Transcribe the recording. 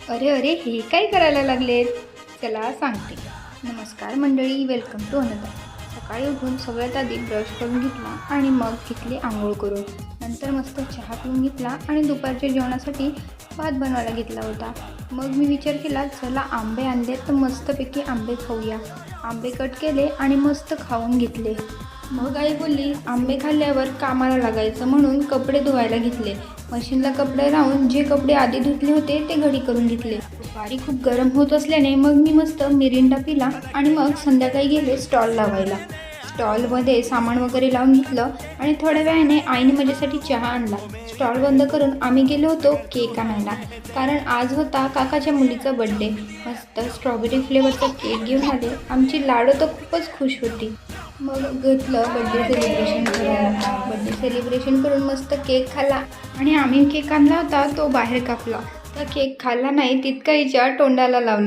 अरे अरे, हे काय करायला लागलेत? चला सांगते. नमस्कार मंडळी, वेलकम टू अनदर. सकाळी उठून सगळ्यात आधी ब्रश करून घेतला आणि मग घेतली आंघोळ करून. नंतर मस्त चहा पिऊन घेतला आणि दुपारच्या जेवणासाठी भात बनवायला घेतला होता. मग मी विचार केला, चला आंबे आणले तर मस्तपैकी आंबे खाऊया. आंबे कट केले आणि मस्त खाऊन घेतले. मग आई बोलली, आंबे खाल्ल्यावर कामाला लागायचं म्हणून कपडे धुवायला घेतले. मशीनला कपडे लावून जे कपडे आधी धुतले होते ते घडी करून घेतले. दुपारी खूप गरम होत असल्याने मग मी मस्त मिरिंडा पिला आणि मग संध्याकाळी गेले स्टॉल लावायला. स्टॉलमध्ये सामान वगैरे लावून घेतलं आणि थोड्या वेळाने आईने माझ्यासाठी चहा आणला. स्टॉल बंद करून आम्ही गेलो होतो केक आणायला, कारण आज होता काकाच्या मुलीचा बड्डे. मस्त स्ट्रॉबेरी फ्लेवरचा केक घेऊन आले. आमची लाडू तर खूपच खुश होती. मग घेतलं बड्डे सेलिब्रेशन करायला. बड्डे सेलिब्रेशन करून मस्त केक खाल्ला आणि आम्ही केक आणला होता तो बाहेर कापला. तर केक खाल्ला नाही, तितका हिच्या तोंडाला लावला.